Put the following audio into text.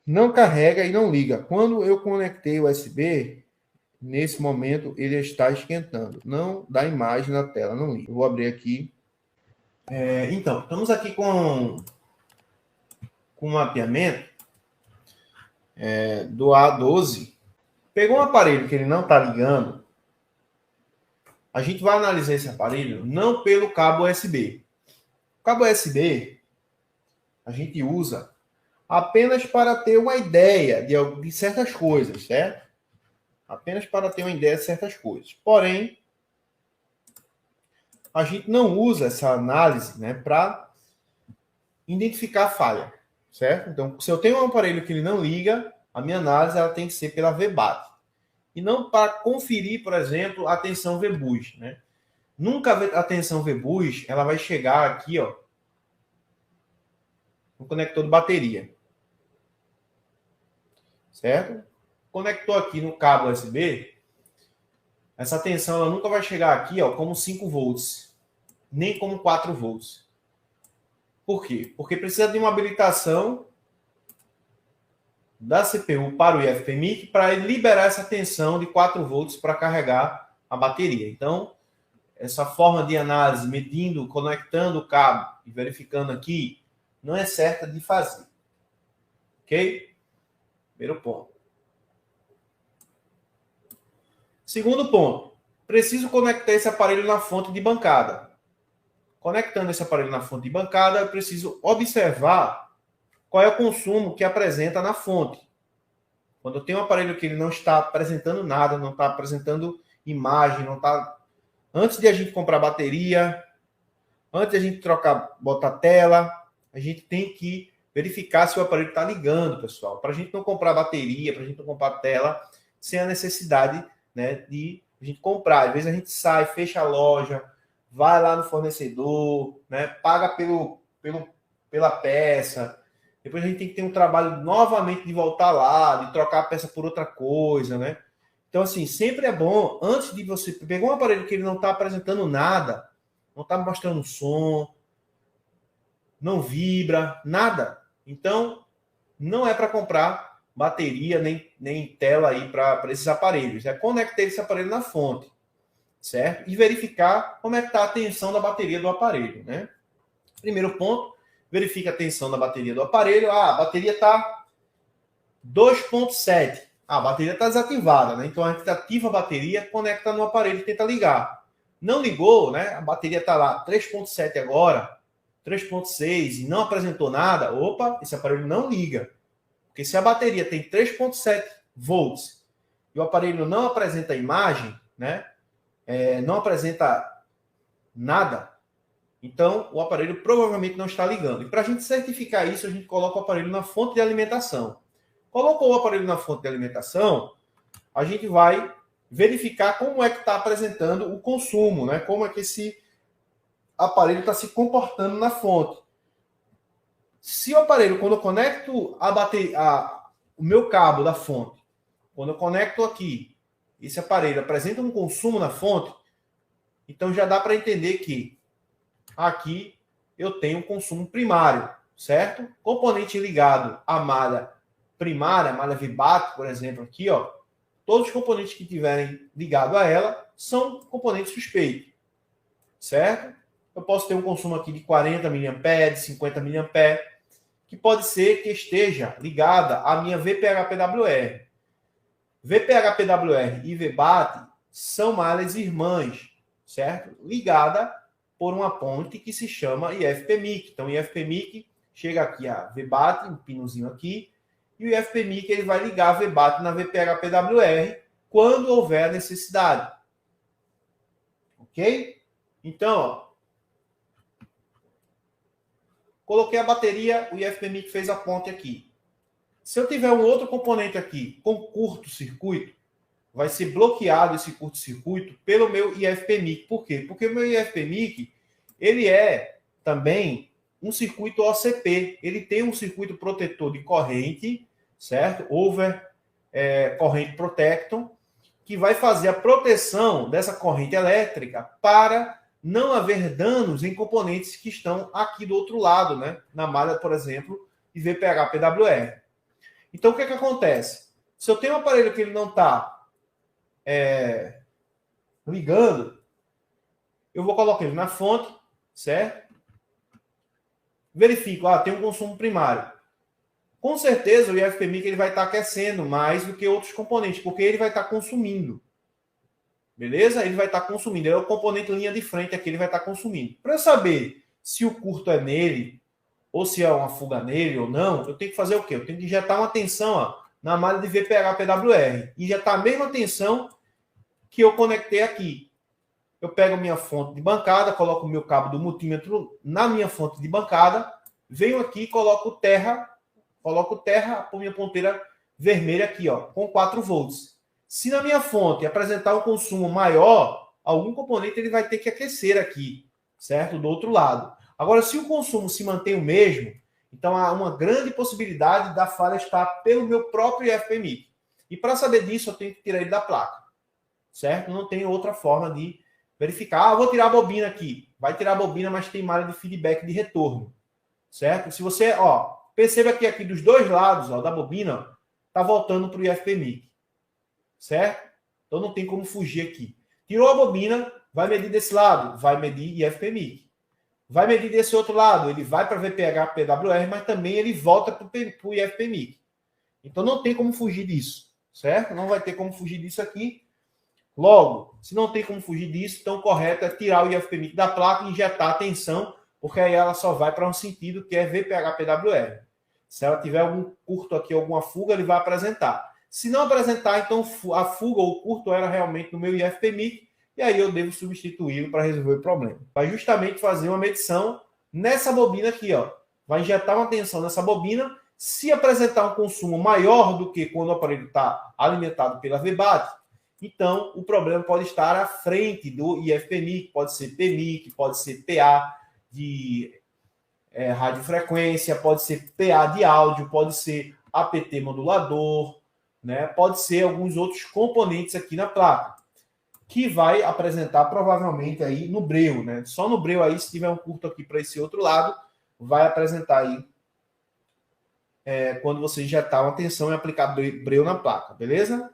não carrega e não liga. Quando eu conectei o USB, nesse momento ele está esquentando. Não dá imagem na tela, não liga. Eu vou abrir aqui. Então, estamos aqui com o mapeamento do A12. Pegou um aparelho que ele não está ligando. A gente vai analisar esse aparelho não pelo cabo USB. O cabo USB a gente usa apenas para ter uma ideia de certas coisas, certo? Apenas para ter uma ideia de certas coisas. Porém, a gente não usa essa análise, né, para identificar a falha, certo? Então, se eu tenho um aparelho que ele não liga, a minha análise ela tem que ser pela VBAT. E não para conferir, por exemplo, a tensão VBUS, né? Nunca a tensão VBUS, ela vai chegar aqui, ó, no conector de bateria. Certo? Conectou aqui no cabo USB, essa tensão ela nunca vai chegar aqui, ó, como 5 volts, nem como 4 volts. Por quê? Porque precisa de uma habilitação da CPU para o IFPMIC para liberar essa tensão de 4 volts para carregar a bateria. Então, essa forma de análise, medindo, conectando o cabo e verificando aqui, não é certa de fazer. Ok? Primeiro ponto. Segundo ponto, preciso conectar esse aparelho na fonte de bancada. Conectando esse aparelho na fonte de bancada, eu preciso observar qual é o consumo que apresenta na fonte. Quando eu tenho um aparelho que ele não está apresentando nada, não está apresentando imagem, não está... Antes de a gente comprar bateria, antes de a gente botar tela, a gente tem que verificar se o aparelho está ligando, pessoal. Para a gente não comprar bateria, para a gente não comprar tela, sem a necessidade, né, de a gente comprar. Às vezes a gente sai, fecha a loja, vai lá no fornecedor, né, paga pela peça. Depois a gente tem que ter um trabalho novamente de voltar lá, de trocar a peça por outra coisa, né? Então, assim, sempre é bom, antes de você pegar um aparelho que ele não está apresentando nada, não está mostrando som, não vibra, nada. Então, não é para comprar bateria nem tela aí para esses aparelhos. É conectar esse aparelho na fonte, certo? E verificar como é que está a tensão da bateria do aparelho, né? Primeiro ponto, verifica a tensão da bateria do aparelho. Ah, a bateria está 2.7. Ah, a bateria está desativada, né? Então a gente ativa a bateria, conecta no aparelho e tenta ligar. Não ligou, né? A bateria está lá 3.7 agora, 3.6 e não apresentou nada. Opa, esse aparelho não liga. Porque se a bateria tem 3.7 volts e o aparelho não apresenta imagem, né? Não apresenta nada, então o aparelho provavelmente não está ligando. E para a gente certificar isso, a gente coloca o aparelho na fonte de alimentação. Colocou o aparelho na fonte de alimentação, a gente vai verificar como é que está apresentando o consumo, né? Como é que esse aparelho está se comportando na fonte. Se o aparelho, quando eu conecto o meu cabo da fonte, quando eu conecto aqui, esse aparelho apresenta um consumo na fonte, então já dá para entender que aqui eu tenho um consumo primário, certo? Componente ligado à malha primária, malha VBAT, por exemplo, aqui, ó, todos os componentes que tiverem ligado a ela são componentes suspeitos, certo? Eu posso ter um consumo aqui de 40 mA, de 50 mA, que pode ser que esteja ligada à minha VPH-PWR. VPH-PWR e VBAT são malhas irmãs, certo? Ligada por uma ponte que se chama IFPMIC. Então, o IFPMIC chega aqui a VBAT, um pinozinho aqui, e o IFPMIC ele vai ligar a VBAT na VPH-PWR quando houver a necessidade. Ok? Então, ó, coloquei a bateria, o IFPMIC fez a ponte aqui. Se eu tiver um outro componente aqui com curto-circuito, vai ser bloqueado esse curto-circuito pelo meu IFPMIC. Por quê? Porque o meu IFPMIC, ele é também um circuito OCP. Ele tem um circuito protetor de corrente, certo? Corrente Protection, que vai fazer a proteção dessa corrente elétrica para não haver danos em componentes que estão aqui do outro lado, né? Na malha, por exemplo, de VPH-PWR. Então, o que acontece? Se eu tenho um aparelho que ele não está ligando, eu vou colocar ele na fonte, certo? Verifico, tem um consumo primário. Com certeza o IFPMIC ele vai estar aquecendo mais do que outros componentes, porque ele vai estar consumindo. Beleza? Ele vai estar consumindo. Ele é o componente linha de frente aqui, ele vai estar consumindo. Para eu saber se o curto é nele, ou se é uma fuga nele ou não, eu tenho que fazer o quê? Eu tenho que injetar uma tensão na malha de VPH PWR. Injetar a mesma tensão que eu conectei aqui. Eu pego a minha fonte de bancada, coloco o meu cabo do multímetro na minha fonte de bancada, venho aqui e coloco terra por minha ponteira vermelha aqui, com 4 volts. Se na minha fonte apresentar um consumo maior, algum componente ele vai ter que aquecer aqui, certo? Do outro lado. Agora, se o consumo se mantém o mesmo, então há uma grande possibilidade da falha estar pelo meu próprio IFPMIC. E para saber disso, eu tenho que tirar ele da placa, certo? Não tem outra forma de verificar. Vou tirar a bobina aqui. Vai tirar a bobina, mas tem malha de feedback de retorno, certo? Se você, perceba que aqui dos dois lados da bobina está voltando para o IFPMIC, certo? Então não tem como fugir aqui. Tirou a bobina, vai medir desse lado, vai medir IFPMIC. Vai medir desse outro lado, ele vai para VPH PWR, mas também ele volta para o IFPMIC. Então não tem como fugir disso, certo? Não vai ter como fugir disso aqui. Logo, se não tem como fugir disso, então o correto é tirar o IFPMIC da placa e injetar a tensão, porque aí ela só vai para um sentido que é VPH PWR. Se ela tiver algum curto aqui, alguma fuga, ele vai apresentar. Se não apresentar, então a fuga ou o curto era realmente no meu IFPMIC, e aí eu devo substituí-lo para resolver o problema. Vai justamente fazer uma medição nessa bobina aqui, Vai injetar uma tensão nessa bobina. Se apresentar um consumo maior do que quando o aparelho está alimentado pela VBAT, então o problema pode estar à frente do IFPMIC, pode ser PMIC, pode ser PA de radiofrequência, pode ser PA de áudio, pode ser APT modulador, né? Pode ser alguns outros componentes aqui na placa, que vai apresentar provavelmente aí no breu, né? Só no breu aí, se tiver um curto aqui para esse outro lado, vai apresentar aí quando você injetar uma tensão e aplicar breu na placa, beleza?